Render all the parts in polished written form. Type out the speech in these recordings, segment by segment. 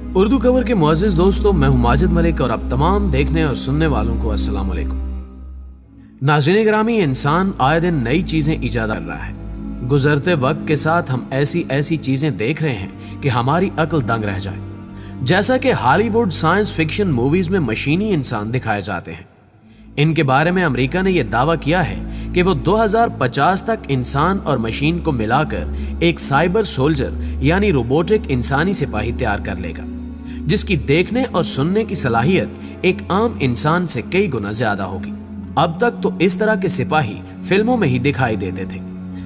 Urdu cover के मुअज़्ज़िज़ दोस्तों, मैं हूं माजिद मलिक और आप तमाम देखने और सुनने वालों को अस्सलाम वालेकुम। नाज़रीन गिरामी, इंसान आए दिन नई चीजें ईजाद कर रहा है। गुजरते वक्त के साथ हम ऐसी चीजें देख रहे हैं कि हमारी अक्ल दंग रह जाए। जैसा कि हॉलीवुड साइंस फिक्शन मूवीज में मशीनी इंसान दिखाए जाते हैं। इनके बारे में अमेरिका ने यह दावा किया है कि वो 2050 तक इंसान और मशीन को मिलाकर एक साइबर सोल्जर यानी रोबोटिक इंसानी सिपाही तैयार कर लेगा, जिसकी देखने और सुनने की सलाहियत एक आम इंसान से कई गुना ज्यादा होगी। अब तक तो इस तरह के सिपाही फिल्मों में ही दिखाई देते थे,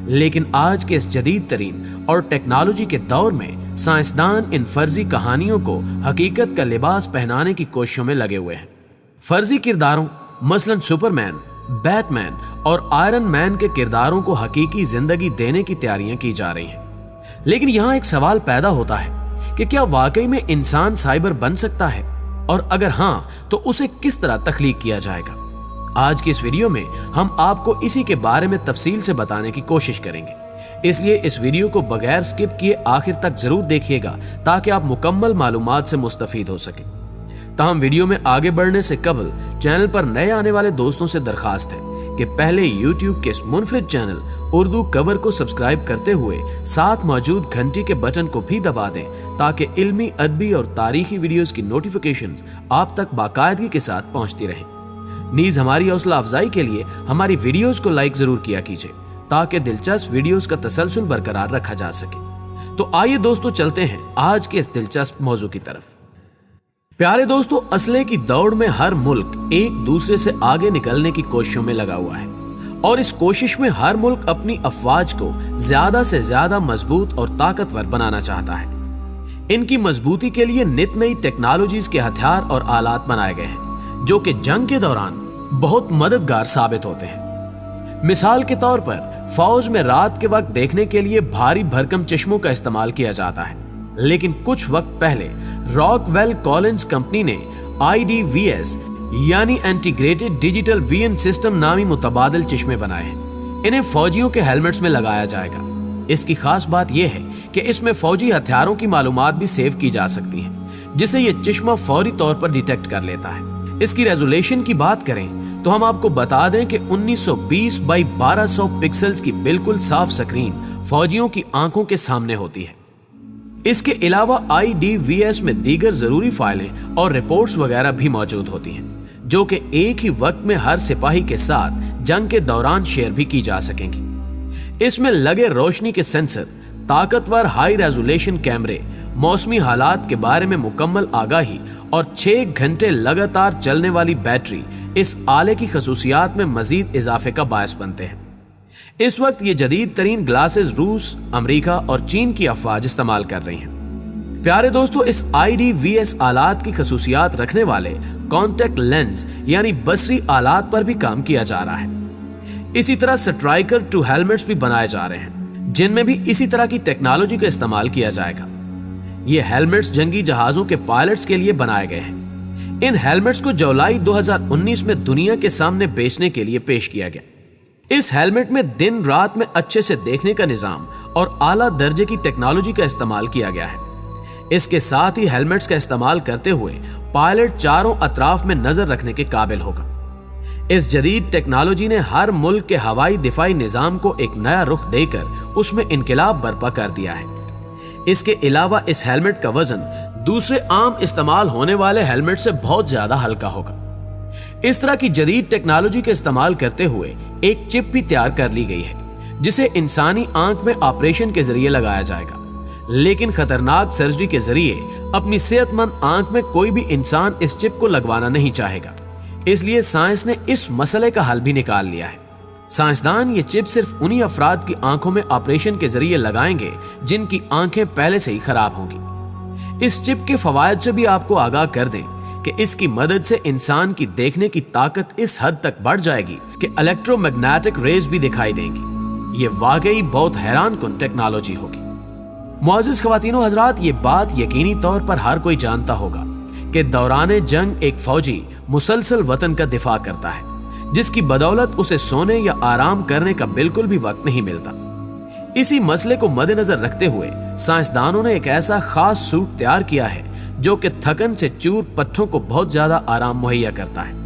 लेकिन आज के इस जदीद तरीन और टेक्नोलॉजी के दौर में साइंसदान इन फर्जी कहानियों को हकीकत का लिबास पहनाने की कोशिशों में लगे हुए हैं। फर्जी किरदारों मसलन सुपरमैन, बैटमैन और आयरन मैन के किरदारों को हकीकी जिंदगी देने की तैयारियां की जा रही हैं। लेकिन यहाँ एक सवाल पैदा होता है कि क्या वाकई में इंसान साइबर बन सकता है, और अगर हाँ तो उसे किस तरह तख्लीक किया जाएगा। आज की इस वीडियो में हम आपको इसी के बारे में तफसील से बताने की कोशिश करेंगे, इसलिए इस वीडियो को बगैर स्किप किए आखिर तक जरूर देखिएगा ताकि आप मुकम्मल मालूमात से मुस्तफीद हो सकें। ताहम वीडियो में आगे बढ़ने से कबल चैनल पर नए आने वाले दोस्तों से दरखास्त है कि पहले YouTube के इस मुनफरिद चैनल उर्दू कवर को सब्सक्राइब करते हुए साथ मौजूद घंटी के बटन को भी दबा दें ताकि इल्मी, अदबी और तारीखी वीडियोस की नोटिफिकेशंस आप तक बाकायदगी के साथ पहुंचती रहें। नीज हमारी हौसला अफजाई के लिए हमारी वीडियोस को लाइक जरूर किया कीजिए ताकि दिलचस्प वीडियोस का तसलसल बरकरार रखा जा सके। तो आइए दोस्तों, चलते हैं आज के इस दिलचस्प मौजू की तरफ। प्यारे दोस्तों, असले की दौड़ में हर मुल्क एक दूसरे से आगे निकलने की कोशिशों में लगा हुआ है और इस कोशिश में हर मुल्क अपनी अफवाज को ज्यादा से ज्यादा मजबूत और ताकतवर बनाना चाहता है। इनकी मजबूती के लिए नित नई टेक्नोलॉजीज के हथियार और आलात बनाए गए हैं जो कि जंग के दौरान बहुत मददगार साबित होते हैं। मिसाल के तौर पर फौज में रात के वक्त देखने के लिए भारी भरकम चश्मों का इस्तेमाल किया जाता है, लेकिन कुछ वक्त पहले रॉकवेल कॉलिंस कंपनी ने IDVS यानी इंटीग्रेटेड डिजिटल विजन सिस्टम नामी मुतबादिल चश्मे बनाए हैं। इन्हें फौजियों के हेलमेट्स में लगाया जाएगा। इसकी खास बात यह है कि इसमें फौजी हथियारों की मालूमात भी सेव की जा सकती है, जिसे यह चश्मा फौरी तौर पर डिटेक्ट कर लेता है। इसकी रेजोल्यूशन की बात करें तो हम आपको बता दें कि 1920 बाई 1200 पिक्सल्स की बिल्कुल साफ स्क्रीन फौजियों की आंखों के सामने होती है। इसके अलावा IDVS में दीगर जरूरी फाइलें और रिपोर्ट्स वगैरह भी मौजूद होती हैं, जो कि एक ही वक्त में हर सिपाही के साथ जंग के दौरान शेयर भी की जा सकेंगी। इसमें लगे रोशनी के सेंसर, ताकतवर हाई रेजोल्यूशन कैमरे, मौसमी हालात के बारे में मुकम्मल आगाही और 6 घंटे लगातार चलने वाली बैटरी इस आले की खसूसियात में मजीद इजाफे का बायस बनते हैं। इस वक्त ये जदीद तरीन ग्लासेस रूस, अमेरिका और चीन की अफवाज इस्तेमाल कर रही हैं। प्यारे दोस्तों, इस IDVS आलात की खसूसियात रखने वाले कॉन्टेक्ट लेंस यानी बसरी आलात पर भी काम किया जा रहा है। इसी तरह स्ट्राइकर 2 हेलमेट्स भी बनाए जा रहे हैं, जिनमें भी इसी तरह की टेक्नोलॉजी का इस्तेमाल किया जाएगा। ये हेलमेट्स जंगी जहाजों के पायलट्स के लिए बनाए गए हैं। इन हेलमेट्स को जुलाई 2019 में दुनिया के सामने बेचने के लिए पेश किया गया। इस हेलमेट में दिन रात में अच्छे से देखने का निजाम और आला दर्जे की टेक्नोलॉजी का इस्तेमाल किया गया है। इसके साथ ही हेलमेट्स का इस्तेमाल करते हुए पायलट चारों अतराफ में नजर रखने के काबिल होगा। इस जदीद टेक्नोलॉजी ने हर मुल्क के हवाई दिफाई निजाम को एक नया रुख देकर उसमें इनकलाब बर्पा कर दिया है। इसके अलावा इस हेलमेट का वजन दूसरे आम इस्तेमाल होने वाले हेलमेट से बहुत ज्यादा हल्का होगा। इस तरह की जदीद टेक्नोलॉजी का इस्तेमाल करते हुए एक चिप भी तैयार कर ली गई है, जिसे इंसानी आंख में ऑपरेशन के जरिए लगाया जाएगा, लेकिन खतरनाक सर्जरी के जरिए अपनी सेहतमंद आंख में कोई भी इंसान इस चिप को लगवाना नहीं चाहेगा। इसलिए साइंस ने इस मसले का हल भी निकाल लिया है। साइंसदान ये चिप सिर्फ उन्हीं अफराद की आंखों में ऑपरेशन के जरिए लगाएंगे जिनकी आंखें पहले से ही खराब होंगी। इस चिप के फवायद से भी आपको आगाह कर दें कि इसकी मदद से इंसान की देखने की ताकत इस हद तक बढ़ जाएगी कि इलेक्ट्रोमैग्नेटिक रेज भी दिखाई देंगी। ये वाकई बहुत हैरान कुन टेक्नोलॉजी होगी। मुअज़्ज़िज़ ख़वातीनो हज़रात, ये बात यकीनी तौर पर हर कोई जानता होगा कि दौरान जंग एक फौजी मुसलसल वतन का दिफा करता है, जिसकी बदौलत उसे सोने या आराम करने का बिल्कुल भी वक्त नहीं मिलता। इसी मसले को मद्देनजर रखते हुए साइंसदानों ने एक ऐसा खास सूट तैयार किया है जो कि थकन से चूर पट्टों को बहुत ज्यादा आराम मुहैया करता है।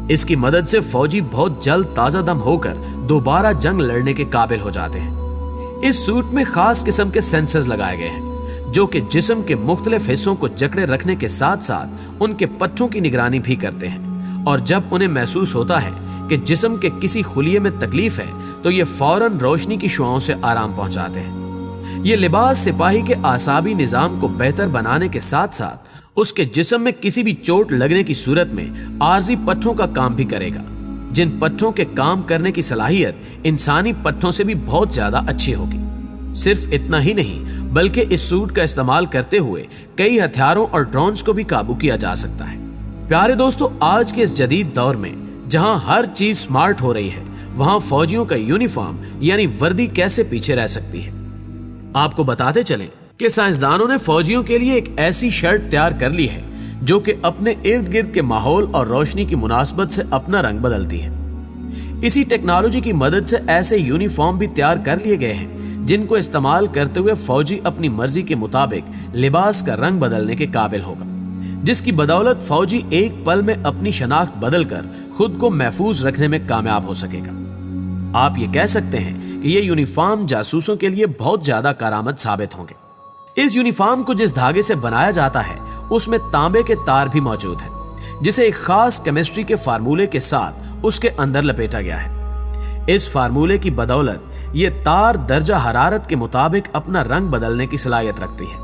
इसकी मदद से फौजी बहुत जल्द ताजा दम होकर दोबारा जंग लड़ने के काबिल हो जाते हैं। इस सूट में खास किस्म के सेंसर्स लगाए गए हैं जो कि जिस्म के मुख्तलिफ हिस्सों को जकड़े रखने के साथ साथ उनके पट्टों की निगरानी भी करते हैं, और जब उन्हें महसूस होता है कि जिस्म के किसी खुलिये में तकलीफ है तो ये फौरन रोशनी की शुआओं से आराम पहुंचाते हैं। ये लिबास सिपाही के आसाबी निजाम को बेहतर बनाने के साथ साथ उसके जिस्म में किसी भी चोट लगने की सूरत में आर्जी पट्टों का काम भी करेगा, जिन पट्टों के काम करने की सलाहियत इंसानी पट्टों से भी बहुत ज्यादा अच्छी होगी। सिर्फ इतना ही नहीं बल्कि इस सूट का इस्तेमाल करते हुए कई हथियारों और ड्रोन्स को भी काबू किया जा सकता है। प्यारे दोस्तों, आज के इस जदीद दौर में जहां हर चीज स्मार्ट हो रही है, वहां फौजियों का यूनिफॉर्म यानी वर्दी कैसे पीछे रह सकती है। आपको बताते चलें कि साइंसदानों ने फौजियों के लिए एक ऐसी शर्ट तैयार कर ली है जो कि अपने इर्द गिर्द के माहौल और रोशनी की मुनासबत से अपना रंग बदलती है। इसी टेक्नोलॉजी की मदद से ऐसे यूनिफॉर्म भी तैयार कर लिए गए हैं जिनको इस्तेमाल करते हुए फौजी अपनी मर्जी के मुताबिक लिबास का रंग बदलने के काबिल होगा, जिसकी बदौलत फौजी एक पल में अपनी शनाख्त बदलकर खुद को महफूज रखने में कामयाब हो सकेगा। आप ये कह सकते हैं कि ये यूनिफॉर्म जासूसों के लिए बहुत ज्यादा कारआमद साबित होंगे। इस यूनिफॉर्म को जिस धागे से बनाया जाता है उसमें तांबे के तार भी मौजूद हैं, जिसे एक खास केमिस्ट्री के फार्मूले के साथ उसके अंदर लपेटा गया है। इस फार्मूले की बदौलत ये तार दर्जा हरारत के मुताबिक अपना रंग बदलने की सलाहियत रखती है।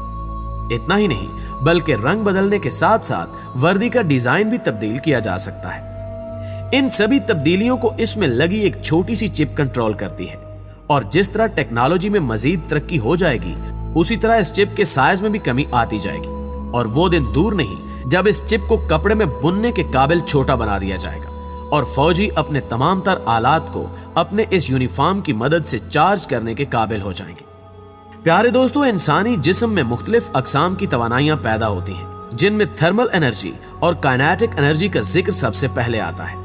इतना ही नहीं बल्कि रंग बदलने के साथ साथ वर्दी का डिजाइन भी तब्दील किया जा सकता है। इन सभी तब्दीलियों को इसमें लगी एक छोटी सी चिप कंट्रोल करती है, और जिस तरह टेक्नोलॉजी में मजीद तरक्की हो जाएगी उसी तरह इस चिप के साइज में भी कमी आती जाएगी, और वो दिन दूर नहीं जब इस चिप को कपड़े में बुनने के काबिल छोटा बना दिया जाएगा और फौजी अपने तमाम तर आलात को अपने इस यूनिफॉर्म की मदद से चार्ज करने के काबिल हो जाएंगे। प्यारे दोस्तों, इंसानी जिस्म में मुख्तलिफ अकसाम की तवानाइयां पैदा होती हैं, जिनमें थर्मल एनर्जी और काइनेटिक एनर्जी का जिक्र सबसे पहले आता है।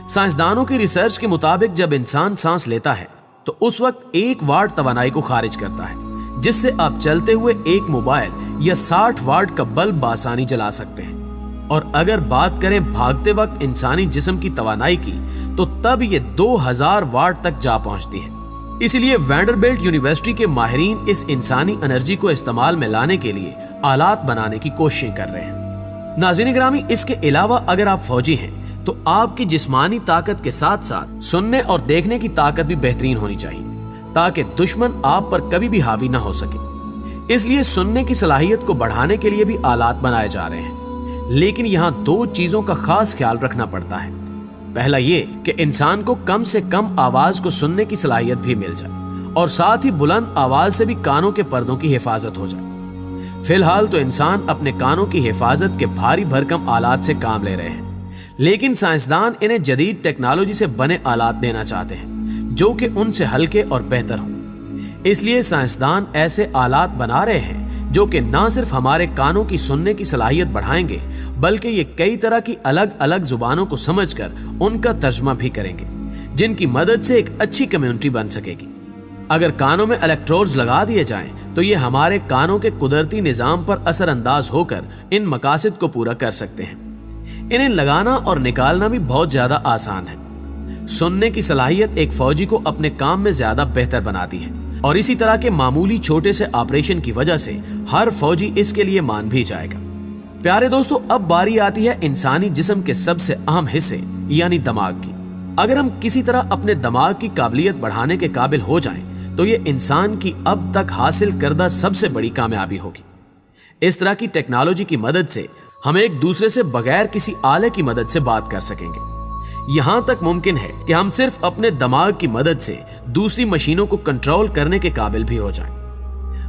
साइंसदानों की रिसर्च के मुताबिक जब इंसान सांस लेता है तो उस वक्त 1 वाट तवानाई को खारिज करता है, जिससे आप चलते हुए एक मोबाइल या 60 वाट का बल्ब बासानी जला सकते हैं। और अगर बात करें भागते वक्त इंसानी जिस्म की तवानाई की, तो तब ये 2000 वाट तक जा पहुंचती है। इसलिए वैंडरबिल्ट यूनिवर्सिटी के माहिरीन इस इंसानी एनर्जी को इस्तेमाल में लाने के लिए आलात बनाने की कोशिश कर रहे हैं। नाज़रीन ग्रामी, इसके अलावा अगर आप फौजी हैं तो आपकी जिस्मानी ताकत के साथ साथ सुनने और देखने की ताकत भी बेहतरीन होनी चाहिए, ताकि दुश्मन आप पर कभी भी हावी ना हो सके। इसलिए सुनने की सलाहियत को बढ़ाने के लिए भी आलात बनाए जा रहे हैं, लेकिन यहाँ 2 चीजों का खास ख्याल रखना पड़ता है। पहला ये कि इंसान को कम से कम आवाज को सुनने की सलाहियत भी मिल जाए, और साथ ही बुलंद आवाज से भी कानों के पर्दों की हिफाजत हो जाए। फिलहाल तो इंसान अपने कानों की हिफाजत के भारी भरकम आलात से काम ले रहे हैं, लेकिन साइंसदान इन्हें जदीद टेक्नोलॉजी से बने आलात देना चाहते हैं जो कि उनसे हल्के और बेहतर हों। इसलिए साइंसदान ऐसे आलात बना रहे हैं जो कि ना सिर्फ हमारे कानों की सुनने की सलाहियत बढ़ाएंगे, बल्कि ये कई तरह की अलग अलग जुबानों को समझकर उनका तर्जुमा भी करेंगे, जिनकी मदद से एक अच्छी कम्युनिटी बन सकेगी। अगर कानों में इलेक्ट्रोड्स लगा दिए जाएं, तो ये हमारे कानों के कुदरती निजाम पर असरअंदाज होकर इन मकासद को पूरा कर सकते हैं। इन्हें लगाना और निकालना भी बहुत ज्यादा आसान है। सुनने की सलाहियत एक फौजी को अपने काम में ज्यादा बेहतर बनाती है, और इसी तरह के मामूली छोटे से ऑपरेशन की वजह से हर फौजी इसके लिए मान भी जाएगा। प्यारे दोस्तों, अब बारी आती है इंसानी जिस्म के सबसे अहम हिस्से यानी दिमाग की। अगर हम किसी तरह अपने दिमाग की काबिलियत बढ़ाने के काबिल हो जाएं, तो ये इंसान की अब तक हासिल करदा सबसे बड़ी कामयाबी होगी। इस तरह की टेक्नोलॉजी की मदद से हम एक दूसरे से बगैर किसी आले की मदद से बात कर सकेंगे। यहां तक मुमकिन है कि हम सिर्फ अपने दिमाग की मदद से दूसरी मशीनों को कंट्रोल करने के काबिल भी हो जाएं।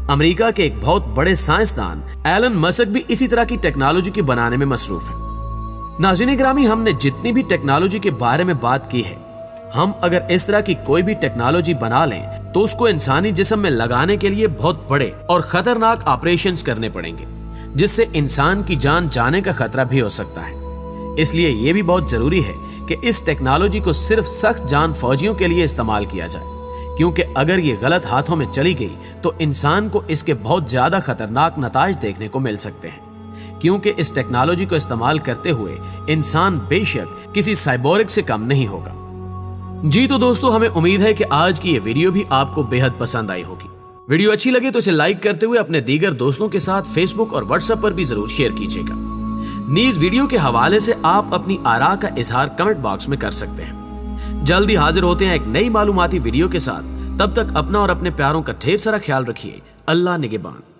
अमेरिका के एक बहुत बड़े साइंसदान एलन मस्क भी इसी तरह की टेक्नोलॉजी के बनाने में मसरूफ है। नाज़रीन ग्रामी, हमने जितनी भी टेक्नोलॉजी के बारे में बात की है, हम अगर इस तरह की कोई भी टेक्नोलॉजी बना लें तो उसको इंसानी जिस्म में लगाने के लिए बहुत बड़े और खतरनाक ऑपरेशंस करने पड़ेंगे, जिससे इंसान की जान जाने का खतरा भी हो सकता है। इसलिए यह भी बहुत जरूरी है कि इस टेक्नोलॉजी को सिर्फ सख्त जान फौजियों के लिए इस्तेमाल किया जाए, क्योंकि अगर ये गलत हाथों में चली गई तो इंसान को इसके बहुत ज्यादा खतरनाक नताइज देखने को मिल सकते हैं। کیونکہ اس ٹیکنالوجی کو استعمال کرتے ہوئے انسان بے شک کسی سائبورگ سے کم نہیں ہوگا۔ جی تو دوستو، ہمیں امید ہے کہ آج کی یہ ویڈیو بھی آپ کو بے حد پسند آئی ہوگی۔ ویڈیو اچھی لگے تو اسے لائک کرتے ہوئے اپنے دیگر دوستوں کے ساتھ فیس بک اور واٹس ایپ پر بھی ضرور شیئر کیجیے گا۔ نیز ویڈیو کے حوالے سے آپ اپنی آراء کا اظہار کمنٹ باکس میں کر سکتے ہیں۔ جلدی حاضر ہوتے ہیں ایک نئی معلوماتی ویڈیو کے ساتھ، تب تک اپنا اور اپنے پیاروں کا ڈھیر سارا خیال رکھیے۔ اللہ نگہبان۔